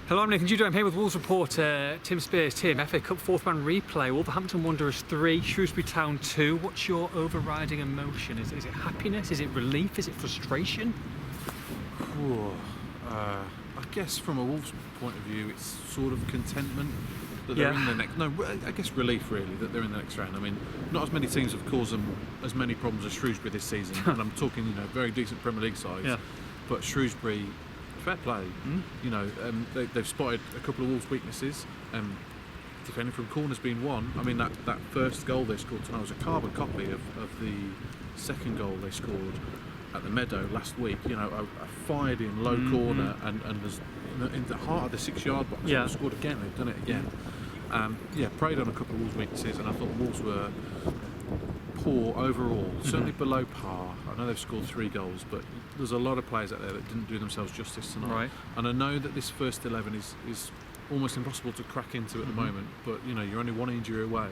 Hello, I'm Nathan Judo. I'm here with Wolves reporter Tim Spiers. Tim, FA Cup fourth man replay, Wolverhampton Wanderers 3, Shrewsbury Town 2. What's your overriding emotion? Is it happiness? Is it relief? Is it frustration? I guess from a Wolves point of view, it's sort of contentment that they're in the next. No, I guess relief really that they're in the next round. I mean, not as many teams have caused them as many problems as Shrewsbury this season, and I'm talking, very decent Premier League sides. Yeah. But Shrewsbury, fair play. They've spotted a couple of Wolves' weaknesses. Defending from corners being one. I mean, that first goal they scored tonight was a carbon copy of the second goal they scored at the Meadow last week. A fired in low corner and there's in the heart of the 6-yard box. They've scored again. They've done it again. Preyed on a couple of Wolves' weaknesses, and I thought Wolves were poor overall, certainly below par. I know they've scored 3 goals, but there's a lot of players out there that didn't do themselves justice tonight. Right. And I know that this first 11 is almost impossible to crack into at the moment, but you're only one injury away,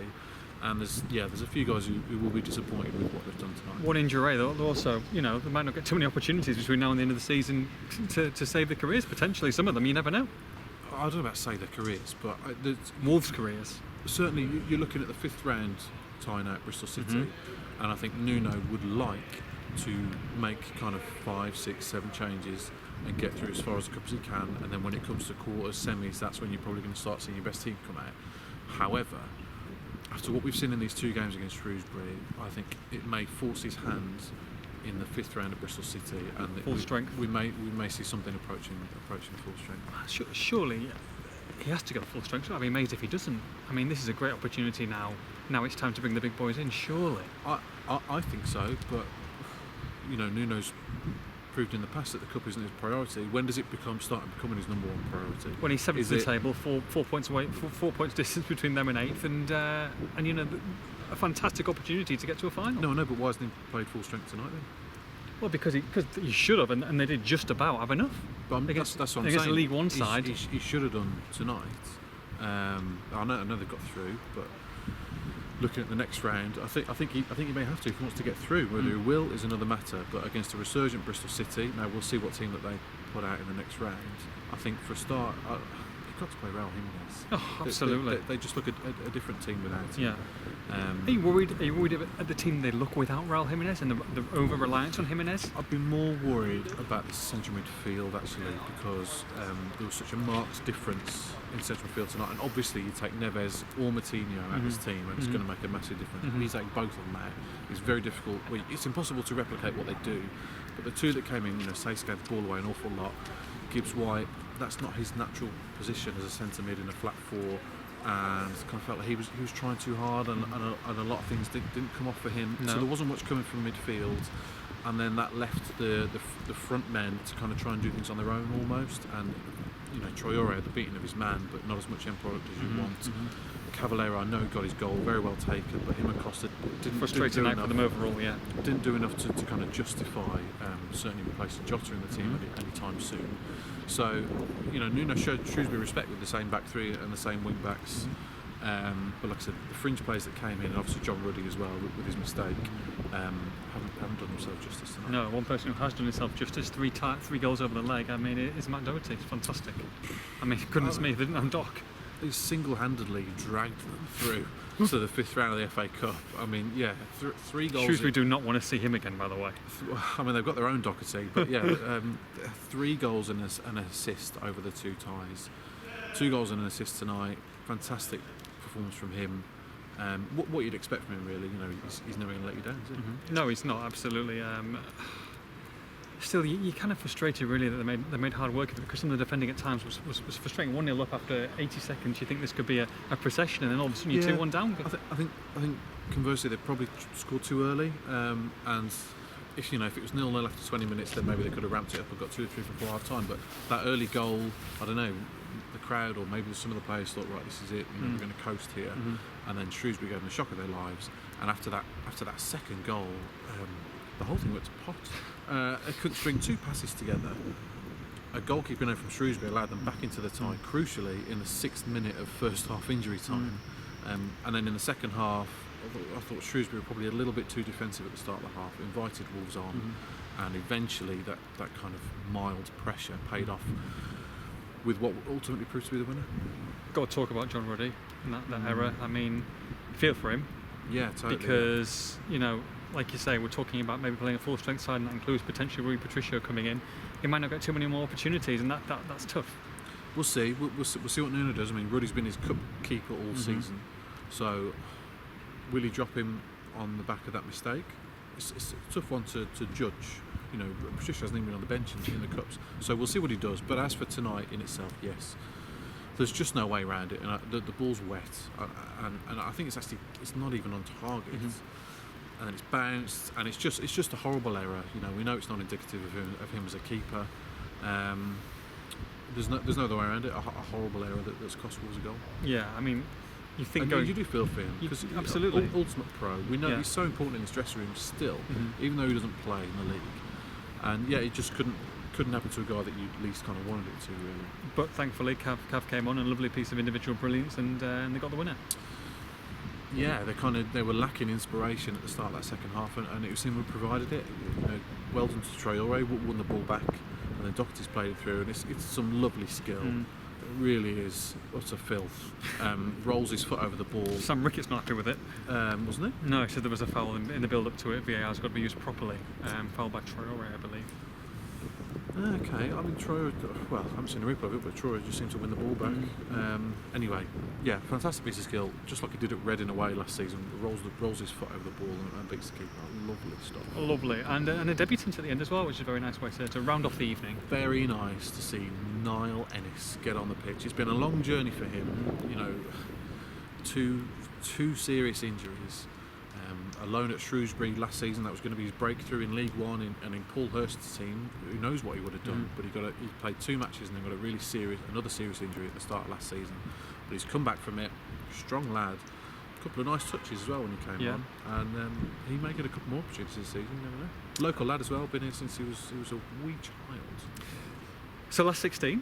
and there's a few guys who will be disappointed with what they've done tonight. One injury, they'll also, they might not get too many opportunities between now and the end of the season to save their careers, potentially. Some of them, you never know. I don't know about save their careers, but Wolves' careers. Certainly, you're looking at the 5th round tie now at Bristol City, and I think Nuno would like to make kind of 5, 6, 7 changes and get through as far as the cup as he can, and then when it comes to quarters, semis, that's when you're probably going to start seeing your best team come out. However, after what we've seen in these 2 games against Shrewsbury, I think it may force his hand in the 5th round of Bristol City, and full strength. We may see something approaching full strength. Surely he has to go full strength. I'd be amazed if he doesn't. I mean, this is a great opportunity now. Now it's time to bring the big boys in, surely. I think so, but Nuno's proved in the past that the cup isn't his priority. When does it start becoming his number 1 priority? When he's 7th to the table, 4 points away, 4 points distance between them and 8th, and a fantastic opportunity to get to a final. No, but why hasn't he played full strength tonight then? Well, because he should have, and they did just about have enough. But that's what I'm saying. Against the League One side, he should have done tonight. I know they got through, but looking at the next round, I think he may have to if he wants to get through. Whether he will is another matter. But against a resurgent Bristol City, now we'll see what team that they put out in the next round. I think for a start, you've got to play Raul Jimenez. Oh, absolutely. They just look a different team without him. Yeah. Are you worried at the team they look without Raul Jimenez and the over-reliance on Jimenez? I'd be more worried about the central midfield actually, because there was such a marked difference in central midfield tonight, and obviously you take Neves or Moutinho out of his team and it's going to make a massive difference. If you take both of them out, it's very difficult. It's impossible to replicate what they do, but the 2 that came in, Sase gave the ball away an awful lot. Gibbs White, that's not his natural position as a centre mid in a flat 4, and kind of felt like he was trying too hard, and a lot of things didn't come off for him. No. So there wasn't much coming from midfield, and then that left the front men to kind of try and do things on their own almost. And Traore had the beating of his man, but not as much end product as you want. Cavallero, I know, got his goal very well taken, but him and Costa didn't do enough for them overall. Didn't do enough to kind of justify certainly replacing Jota in the team anytime soon. So Nuno showed Shrewsbury respect with the same back 3 and the same wing backs. But like I said, the fringe players that came in, and obviously John Ruddy as well with his mistake, haven't done themselves justice tonight. No, one person who has done himself justice, 3 goals over the leg. I mean, it's Matt Doherty. It's fantastic. I mean, goodness me, they didn't have Doc. He single-handedly dragged them through to the 5th round of the FA Cup. I mean, 3 goals. Shrewsbury do not want to see him again, by the way. I mean, they've got their own Doherty, but 3 goals and an assist over the 2 ties. 2 goals and an assist tonight. Fantastic performance from him. What you'd expect from him, really. He's never going to let you down, is he? No, he's not. Absolutely. Still, you're kind of frustrated, really, that they made hard work of it, because some of the defending at times was frustrating. 1-0 up after 80 seconds, you think this could be a procession, and then all of a sudden you're 2-1 down. I think conversely, they probably scored too early, and if it was 0-0 after 20 minutes, then maybe they could have ramped it up and got 2 or 3 before half time. But that early goal, I don't know, the crowd or maybe some of the players thought, right, this is it, we're going to coast here. And then Shrewsbury gave them the shock of their lives, and after that second goal, the whole thing went to pot. They couldn't string 2 passes together. A goalkeeper now from Shrewsbury allowed them back into the tie, crucially in the 6th minute of first half injury time. And then in the second half, I thought Shrewsbury were probably a little bit too defensive at the start of the half, invited Wolves on, and eventually that kind of mild pressure paid off with what ultimately proved to be the winner. Got to talk about John Ruddy and that error. I mean, feel for him. Yeah, totally. Because, you know, like you say, we're talking about maybe playing a full strength side, and that includes potentially Rui Patricio coming in. He might not get too many more opportunities, and that's tough. We'll see. We'll see what Nuno does. I mean, Ruddy's been his cup keeper all season, so will he drop him on the back of that mistake? It's a tough one to judge. You know, Patricia hasn't even been on the bench in the cups, so we'll see what he does. But as for tonight in itself, yes, there's just no way around it, and the ball's wet, and I think it's not even on target, and then it's bounced, and it's just a horrible error. You know, we know it's not indicative of him as a keeper. There's no other way around it. A horrible error that's cost Wolves a goal. Yeah, I mean, you think you do feel for him because absolutely ultimate pro. We know he's so important in his dressing room still, even though he doesn't play in the league. And yeah, it just couldn't happen to a guy that you least kind of wanted it to, really. But thankfully, Cav came on, a lovely piece of individual brilliance, and they got the winner. Yeah, they were lacking inspiration at the start of that second half, and it was him who provided it. You know, well done to Traore, won the ball back, and then Doherty's played it through, and it's some lovely skill. It really is utter filth. Rolls his foot over the ball. Sam Rickett's not happy with it, wasn't he? No, he said there was a foul in the build-up to it. VAR's got to be used properly. Foul by Traore, I believe. Okay, I mean Troy. Well, I haven't seen a replay of it, but Troy just seemed to win the ball back. Anyway, yeah, fantastic piece of skill, just like he did at Reading away last season. Rolls his foot over the ball and beats the keeper. Lovely stuff. Lovely, and a debutant at the end as well, which is a very nice way to round off the evening. Very nice to see Niall Ennis get on the pitch. It's been a long journey for him. You know, two serious injuries. Alone at Shrewsbury last season, that was going to be his breakthrough in League One, and in Paul Hurst's team, who knows what he would have done. But he played 2 matches and then got another serious injury at the start of last season. But he's come back from it, strong lad. A couple of nice touches as well when he came on, and he may get a couple more opportunities this season. You never know. Local lad as well, been here since he was a wee child. So last 16,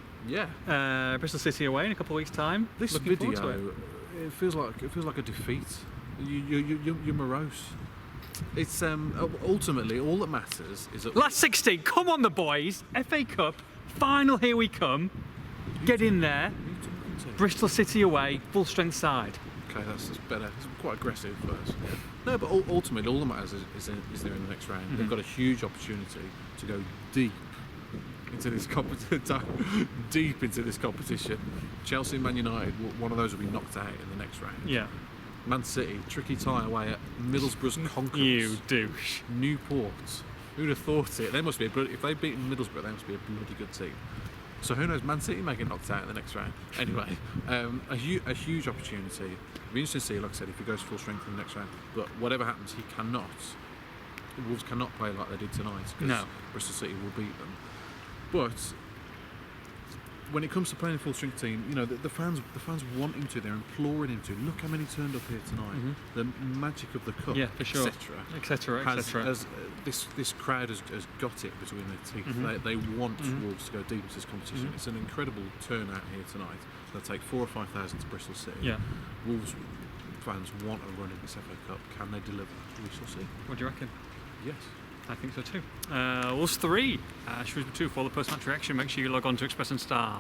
Bristol City away in a couple of weeks' time. This Looking video, it feels like a defeat. You're morose. It's ultimately all that matters is that last 16. Come on, the boys! FA Cup final. Here we come. Get in there. Bristol City away, full strength side. Okay, that's better. It's quite aggressive, but no. But ultimately, all that matters is they're in the next round. They've got a huge opportunity to go deep into this deep into this competition. Chelsea and Man United, one of those will be knocked out in the next round. Yeah. Man City, tricky tie away at Middlesbrough's Conquerors. You douche. Newport. Who'd have thought it? They must be if they've beaten Middlesbrough, they must be a bloody good team. So who knows? Man City may get knocked out in the next round. Anyway, a huge opportunity. It'll be interesting to see, like I said, if he goes full strength in the next round. But whatever happens, the Wolves cannot play like they did tonight, because Bristol City will beat them. But when it comes to playing a full strength team, you know, the fans want him to. They're imploring him to. Look how many turned up here tonight. The magic of the cup, yeah, for sure, etc. etc. This crowd has got it between their teeth. They want Wolves to go deep into this competition. It's an incredible turnout here tonight. They'll take 4,000 or 5,000 to Bristol City. Yeah. Wolves fans want a run in this FA Cup. Can they deliver? We shall see. What do you reckon? Yes. I think so too. Wolves 3, Shrewsbury 2. For all the post-match reaction, make sure you log on to Express and Star.